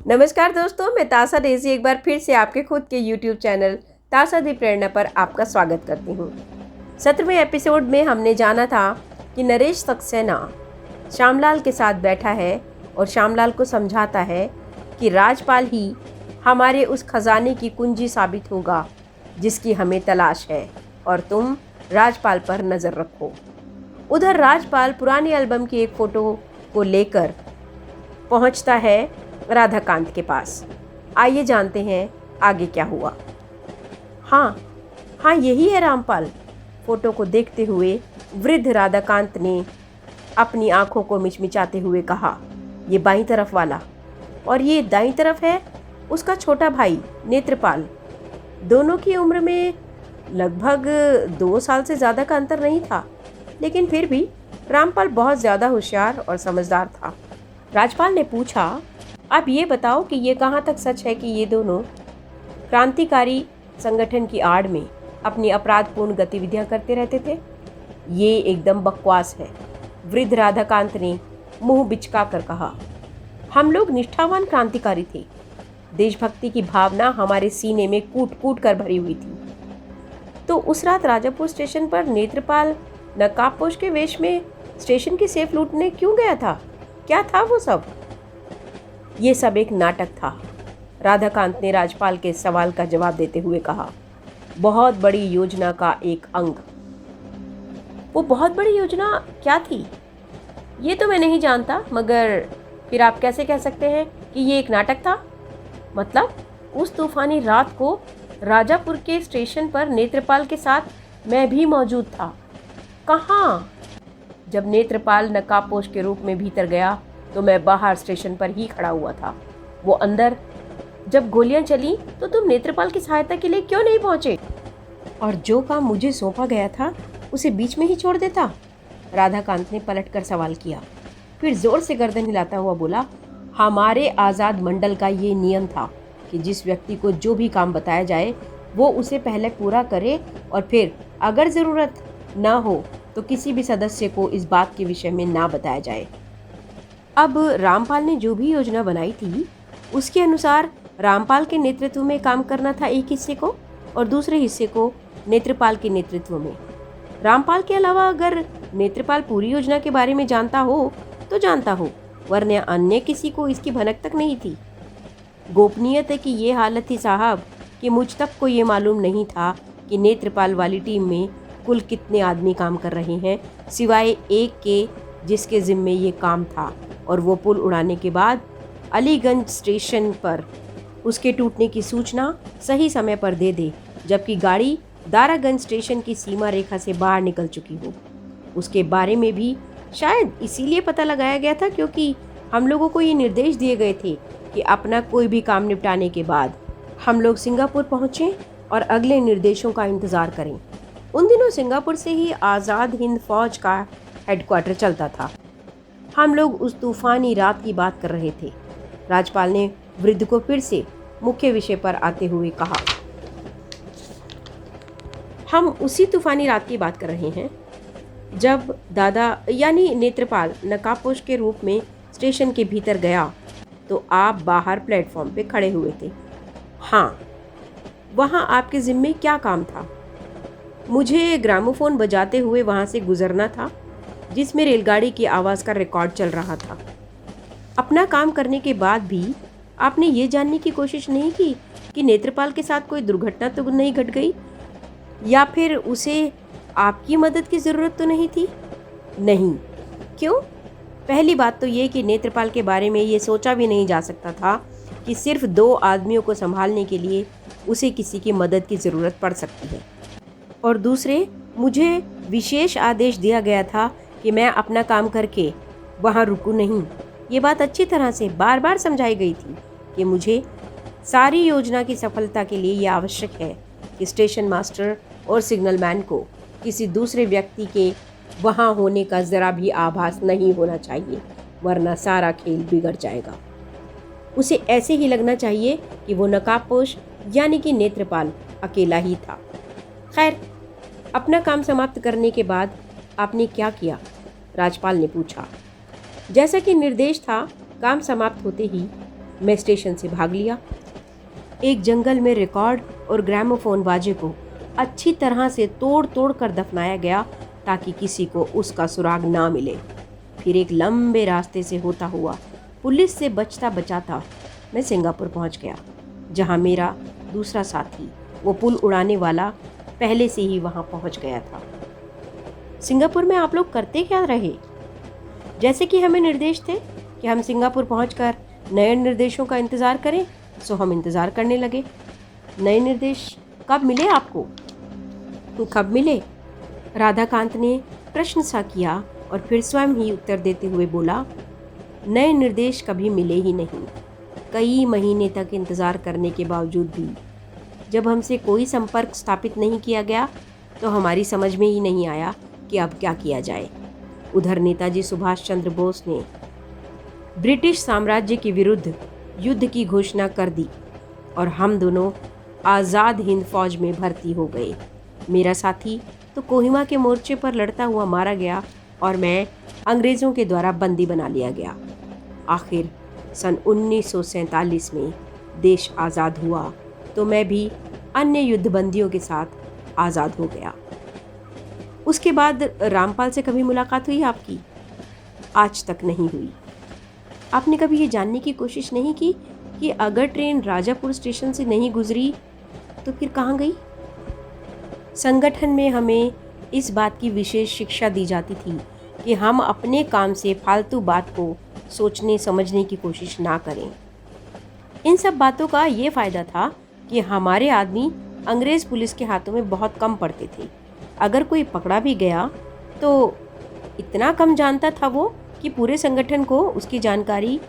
नमस्कार दोस्तों, मैं तासा डेज़ी एक बार फिर से आपके खुद के YouTube चैनल तासा दी प्रेरणा पर आपका स्वागत करती हूँ। 17वें एपिसोड में हमने जाना था कि नरेश सक्सेना श्यामलाल के साथ बैठा है और श्यामलाल को समझाता है कि राजपाल ही हमारे उस खजाने की कुंजी साबित होगा जिसकी हमें तलाश है और तुम राजपाल पर नज़र रखो। उधर राजपाल पुरानी एल्बम की एक फ़ोटो को लेकर पहुंचता है राधाकांत के पास। आइए जानते हैं आगे क्या हुआ। हाँ, यही है रामपाल। फोटो को देखते हुए वृद्ध राधाकांत ने अपनी आंखों को मिचमिचाते हुए कहा, ये बाईं तरफ वाला और ये दाईं तरफ है उसका छोटा भाई नेत्रपाल। दोनों की उम्र में लगभग 2 साल से ज़्यादा का अंतर नहीं था, लेकिन फिर भी रामपाल बहुत ज़्यादा होशियार और समझदार था। राजपाल ने पूछा, आप ये बताओ कि ये कहाँ तक सच है कि ये दोनों क्रांतिकारी संगठन की आड़ में अपनी अपराधपूर्ण गतिविधियां करते रहते थे? ये एकदम बकवास है, वृद्ध राधाकांत ने मुंह बिचका कर कहा। हम लोग निष्ठावान क्रांतिकारी थे। देशभक्ति की भावना हमारे सीने में कूट कूट कर भरी हुई थी। तो उस रात राजापुर स्टेशन पर नेत्रपाल नकाबपोश के वेश में स्टेशन की सेफ लूटने क्यों गया था? क्या था वो सब? ये सब एक नाटक था, राधाकांत ने राजपाल के सवाल का जवाब देते हुए कहा। बहुत बड़ी योजना का एक अंग। वो बहुत बड़ी योजना क्या थी? ये तो मैं नहीं जानता, मगर फिर आप कैसे कह सकते हैं कि ये एक नाटक था? मतलब उस तूफानी रात को राजापुर के स्टेशन पर नेत्रपाल के साथ मैं भी मौजूद था। कहाँ? जब नेत्रपाल नकाबपोश के रूप में भीतर गया तो मैं बाहर स्टेशन पर ही खड़ा हुआ था। वो अंदर जब गोलियां चली तो तुम नेत्रपाल की सहायता के लिए क्यों नहीं पहुंचे? और जो काम मुझे सौंपा गया था उसे बीच में ही छोड़ देता? राधाकांत ने पलटकर सवाल किया, फिर जोर से गर्दन हिलाता हुआ बोला, हमारे आज़ाद मंडल का ये नियम था कि जिस व्यक्ति को जो भी काम बताया जाए वो उसे पहले पूरा करे और फिर अगर ज़रूरत ना हो तो किसी भी सदस्य को इस बात के विषय में ना बताया जाए। अब रामपाल ने जो भी योजना बनाई थी उसके अनुसार रामपाल के नेतृत्व में काम करना था एक हिस्से को, और दूसरे हिस्से को नेत्रपाल के नेतृत्व में। रामपाल के अलावा अगर नेत्रपाल पूरी योजना के बारे में जानता हो तो जानता हो, वरना अन्य किसी को इसकी भनक तक नहीं थी। गोपनीयता की ये हालत थी साहब कि मुझ तक को ये मालूम नहीं था कि नेत्रपाल वाली टीम में कुल कितने आदमी काम कर रहे हैं, सिवाय एक के जिसके जिम्मे ये काम था, और वो पुल उड़ाने के बाद अलीगंज स्टेशन पर उसके टूटने की सूचना सही समय पर दे दे, जबकि गाड़ी दारागंज स्टेशन की सीमा रेखा से बाहर निकल चुकी हो। उसके बारे में भी शायद इसीलिए पता लगाया गया था क्योंकि हम लोगों को ये निर्देश दिए गए थे कि अपना कोई भी काम निपटाने के बाद हम लोग सिंगापुर पहुँचें और अगले निर्देशों का इंतज़ार करें। उन दिनों सिंगापुर से ही आज़ाद हिंद फौज का हेडक्वार्टर चलता था। हम लोग उस तूफानी रात की बात कर रहे थे। राजपाल ने वृद्ध को फिर से मुख्य विषय पर आते हुए कहा, हम उसी तूफानी रात की बात कर रहे हैं जब दादा यानी नेत्रपाल नकाबपोश के रूप में स्टेशन के भीतर गया तो आप बाहर प्लेटफॉर्म पे खड़े हुए थे। हाँ, वहाँ आपके जिम्मे क्या काम था? मुझे ग्रामोफोन बजाते हुए वहाँ से गुजरना था जिसमें रेलगाड़ी की आवाज़ का रिकॉर्ड चल रहा था। अपना काम करने के बाद भी आपने ये जानने की कोशिश नहीं की कि नेत्रपाल के साथ कोई दुर्घटना तो नहीं घट गई, या फिर उसे आपकी मदद की ज़रूरत तो नहीं थी? नहीं। क्यों? पहली बात तो ये कि नेत्रपाल के बारे में ये सोचा भी नहीं जा सकता था कि सिर्फ 2 आदमियों को संभालने के लिए उसे किसी की मदद की ज़रूरत पड़ सकती है। और दूसरे, मुझे विशेष आदेश दिया गया था कि मैं अपना काम करके वहाँ रुकूं नहीं। ये बात अच्छी तरह से बार बार समझाई गई थी कि मुझे सारी योजना की सफलता के लिए ये आवश्यक है कि स्टेशन मास्टर और सिग्नल मैन को किसी दूसरे व्यक्ति के वहाँ होने का ज़रा भी आभास नहीं होना चाहिए, वरना सारा खेल बिगड़ जाएगा। उसे ऐसे ही लगना चाहिए कि वो नकाबपोश यानी कि नेत्रपाल अकेला ही था। खैर, अपना काम समाप्त करने के बाद आपने क्या किया? राजपाल ने पूछा। जैसा कि निर्देश था, काम समाप्त होते ही मैं स्टेशन से भाग लिया। एक जंगल में रिकॉर्ड और ग्रामोफोन बाजे को अच्छी तरह से तोड़ तोड़ कर दफनाया गया ताकि किसी को उसका सुराग ना मिले। फिर एक लंबे रास्ते से होता हुआ पुलिस से बचता बचाता मैं सिंगापुर पहुंच गया, जहां मेरा दूसरा साथी, वो पुल उड़ाने वाला, पहले से ही वहां पहुंच गया था। सिंगापुर में आप लोग करते क्या रहे? जैसे कि हमें निर्देश थे कि हम सिंगापुर पहुंचकर नए निर्देशों का इंतज़ार करें, सो हम इंतज़ार करने लगे। नए निर्देश कब मिले आपको? कब मिले? राधाकांत ने प्रश्न सा किया और फिर स्वयं ही उत्तर देते हुए बोला, नए निर्देश कभी मिले ही नहीं। कई महीने तक इंतज़ार करने के बावजूद भी जब हमसे कोई संपर्क स्थापित नहीं किया गया तो हमारी समझ में ही नहीं आया कि अब क्या किया जाए। उधर नेताजी सुभाष चंद्र बोस ने ब्रिटिश साम्राज्य के विरुद्ध युद्ध की घोषणा कर दी और हम दोनों आज़ाद हिंद फौज में भर्ती हो गए। मेरा साथी तो कोहिमा के मोर्चे पर लड़ता हुआ मारा गया और मैं अंग्रेज़ों के द्वारा बंदी बना लिया गया। आखिर सन 1947 में देश आज़ाद हुआ तो मैं भी अन्य युद्धबंदियों के साथ आज़ाद हो गया। उसके बाद रामपाल से कभी मुलाकात हुई आपकी? आज तक नहीं हुई। आपने कभी ये जानने की कोशिश नहीं की कि अगर ट्रेन राजापुर स्टेशन से नहीं गुजरी तो फिर कहाँ गई? संगठन में हमें इस बात की विशेष शिक्षा दी जाती थी कि हम अपने काम से फालतू बात को सोचने समझने की कोशिश ना करें। इन सब बातों का ये फ़ायदा था कि हमारे आदमी अंग्रेज़ पुलिस के हाथों में बहुत कम पड़ते थे। अगर कोई पकड़ा भी गया तो इतना कम जानता था वो कि पूरे संगठन को उसकी जानकारी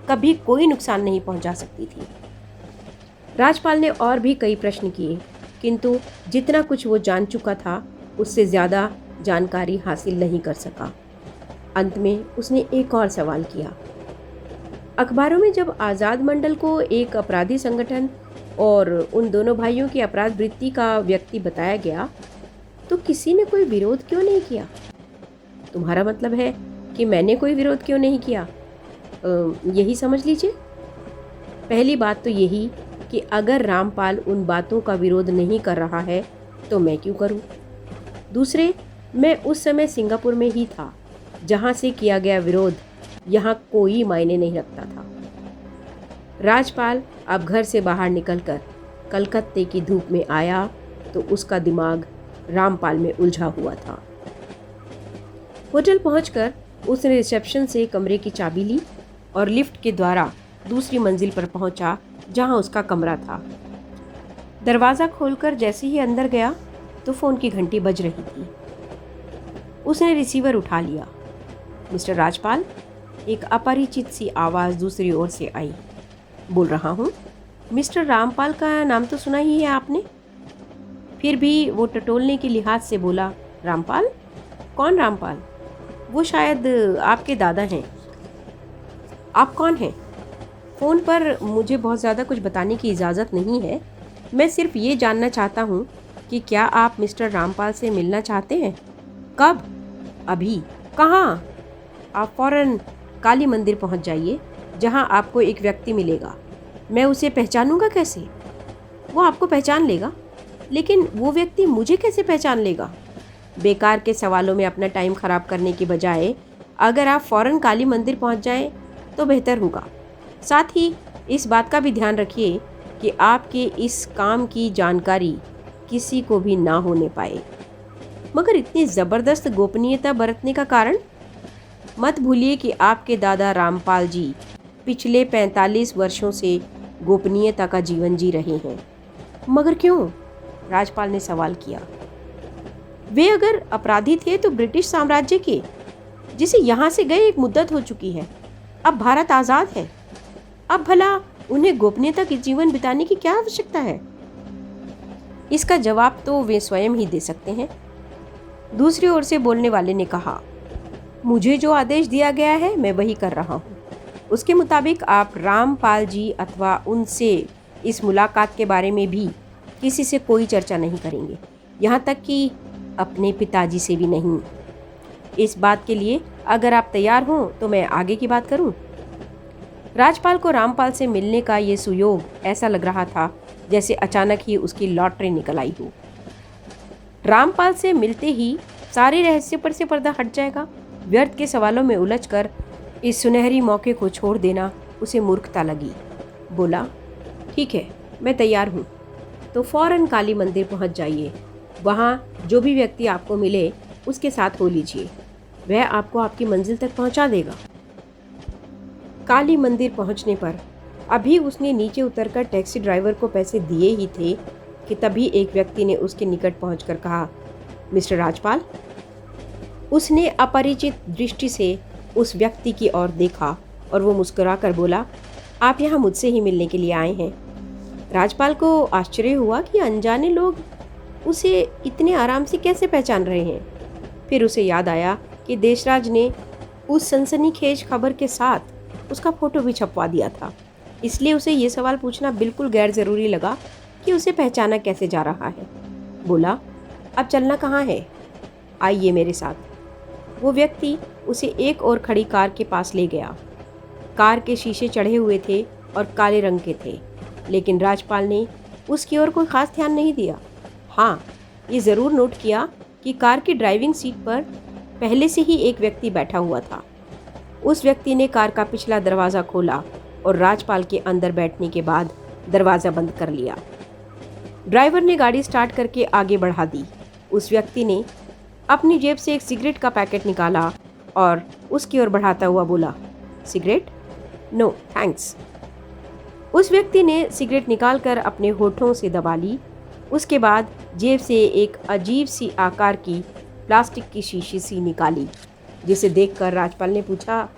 कभी कोई नुकसान नहीं पहुंचा सकती थी। राजपाल ने और भी कई प्रश्न किए, किंतु जितना कुछ वो जान चुका था उससे ज़्यादा जानकारी हासिल नहीं कर सका। अंत में उसने एक और सवाल किया, अखबारों में जब आज़ाद मंडल को एक अपराधी संगठन और उन दोनों भाइयों की अपराध वृत्ति का व्यक्ति बताया गया तो किसी ने कोई विरोध क्यों नहीं किया? तुम्हारा मतलब है कि मैंने कोई विरोध क्यों नहीं किया? यही समझ लीजिए। पहली बात तो यही कि अगर रामपाल उन बातों का विरोध नहीं कर रहा है तो मैं क्यों करूं? दूसरे, मैं उस समय सिंगापुर में ही था जहां से किया गया विरोध यहाँ कोई मायने नहीं रखता था। राजपाल अब घर से बाहर निकलकर कलकत्ते की धूप में आया तो उसका दिमाग रामपाल में उलझा हुआ था। होटल पहुंचकर उसने रिसेप्शन से कमरे की चाबी ली और लिफ्ट के द्वारा दूसरी मंजिल पर पहुंचा जहां उसका कमरा था। दरवाज़ा खोलकर जैसे ही अंदर गया तो फ़ोन की घंटी बज रही थी। उसने रिसीवर उठा लिया। मिस्टर राजपाल, एक अपरिचित सी आवाज़ दूसरी ओर से आई। बोल रहा हूँ। मिस्टर रामपाल का नाम तो सुना ही है आपने? फिर भी वो टटोलने के लिहाज से बोला, रामपाल? कौन रामपाल? वो शायद आपके दादा हैं। आप कौन हैं? फ़ोन पर मुझे बहुत ज़्यादा कुछ बताने की इजाज़त नहीं है। मैं सिर्फ ये जानना चाहता हूँ कि क्या आप मिस्टर रामपाल से मिलना चाहते हैं? कब? अभी? कहाँ? आप फ़ौरन काली मंदिर पहुँच जाइए, जहाँ आपको एक व्यक्ति मिलेगा। मैं उसे पहचानूंगा कैसे? वो आपको पहचान लेगा, लेकिन वो व्यक्ति मुझे कैसे पहचान लेगा? बेकार के सवालों में अपना टाइम ख़राब करने की बजाय अगर आप फ़ौरन काली मंदिर पहुँच जाएं तो बेहतर होगा। साथ ही इस बात का भी ध्यान रखिए कि आपके इस काम की जानकारी किसी को भी ना होने पाए। मगर इतनी ज़बरदस्त गोपनीयता बरतने का कारण? मत भूलिए कि आपके दादा रामपाल जी पिछले 45 वर्षों से गोपनीयता का जीवन जी रहे हैं। मगर क्यों? राजपाल ने सवाल किया। वे अगर अपराधी थे तो ब्रिटिश साम्राज्य के, जिसे यहाँ से गए एक मुद्दत हो चुकी है। अब भारत आज़ाद है। अब भला उन्हें गोपनीयता के जीवन बिताने की क्या आवश्यकता है? इसका जवाब तो वे स्वयं ही दे सकते हैं। दूसरी ओर से बोलने वाले ने कहा, मुझे जो आदेश दिया गया है मैं वही कर रहा हूँ। उसके मुताबिक आप रामपाल जी अथवा उनसे इस मुलाकात के बारे में भी किसी से कोई चर्चा नहीं करेंगे, यहाँ तक कि अपने पिताजी से भी नहीं। इस बात के लिए अगर आप तैयार हों तो मैं आगे की बात करूं। राजपाल को रामपाल से मिलने का ये सुयोग ऐसा लग रहा था जैसे अचानक ही उसकी लॉटरी निकल आई हो। रामपाल से मिलते ही सारे रहस्य पर से पर्दा हट जाएगा। व्यर्थ के सवालों में उलझकर इस सुनहरी मौके को छोड़ देना उसे मूर्खता लगी। बोला, ठीक है, मैं तैयार हूँ। तो फौरन काली मंदिर पहुँच जाइए। वहाँ जो भी व्यक्ति आपको मिले उसके साथ हो लीजिए, वह आपको आपकी मंजिल तक पहुँचा देगा। काली मंदिर पहुँचने पर अभी उसने नीचे उतरकर टैक्सी ड्राइवर को पैसे दिए ही थे कि तभी एक व्यक्ति ने उसके निकट पहुंचकर कहा, मिस्टर राजपाल। उसने अपरिचित दृष्टि से उस व्यक्ति की ओर देखा और वो मुस्कुराकर बोला, आप यहाँ मुझसे ही मिलने के लिए आए हैं। राजपाल को आश्चर्य हुआ कि अनजाने लोग उसे इतने आराम से कैसे पहचान रहे हैं। फिर उसे याद आया कि देशराज ने उस सनसनीखेज खबर के साथ उसका फोटो भी छपवा दिया था, इसलिए उसे ये सवाल पूछना बिल्कुल गैर ज़रूरी लगा कि उसे पहचाना कैसे जा रहा है। बोला, अब चलना कहाँ है? आइए मेरे साथ। वो व्यक्ति उसे एक और खड़ी कार के पास ले गया। कार के शीशे चढ़े हुए थे और काले रंग के थे, लेकिन राजपाल ने उसकी ओर कोई खास ध्यान नहीं दिया। हाँ, ये ज़रूर नोट किया कि कार की ड्राइविंग सीट पर पहले से ही एक व्यक्ति बैठा हुआ था। उस व्यक्ति ने कार का पिछला दरवाज़ा खोला और राजपाल के अंदर बैठने के बाद दरवाज़ा बंद कर लिया। ड्राइवर ने गाड़ी स्टार्ट करके आगे बढ़ा दी। उस व्यक्ति ने अपनी जेब से एक सिगरेट का पैकेट निकाला और उसकी ओर बढ़ाता हुआ बोला, सिगरेट? No thanks. उस व्यक्ति ने सिगरेट निकालकर अपने होठों से दबा ली। उसके बाद जेब से एक अजीब सी आकार की प्लास्टिक की शीशी सी निकाली, जिसे देखकर राजपाल ने पूछा,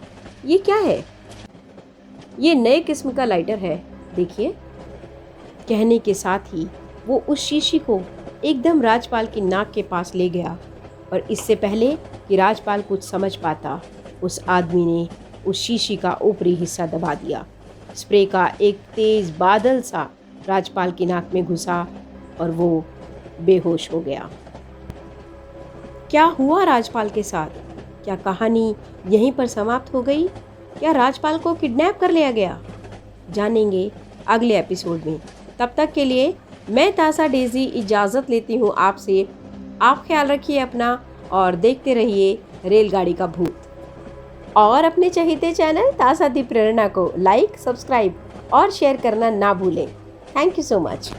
ये क्या है? ये नए किस्म का लाइटर है, देखिए। कहने के साथ ही वो उस शीशी को एकदम राजपाल की नाक के पास ले गया और इससे पहले कि राजपाल कुछ समझ पाता, उस आदमी ने उस शीशी का ऊपरी हिस्सा दबा दिया। स्प्रे का एक तेज बादल सा राजपाल की नाक में घुसा और वो बेहोश हो गया। क्या हुआ राजपाल के साथ? क्या कहानी यहीं पर समाप्त हो गई? क्या राजपाल को किडनैप कर लिया गया? जानेंगे अगले एपिसोड में। तब तक के लिए मैं तासा डेजी इजाज़त लेती हूँ आपसे। आप ख्याल रखिए अपना और देखते रहिए रेलगाड़ी का भूत। और अपने चहेते चैनल तासा दी प्रेरणा को लाइक, सब्सक्राइब और शेयर करना ना भूलें। Thank you so much.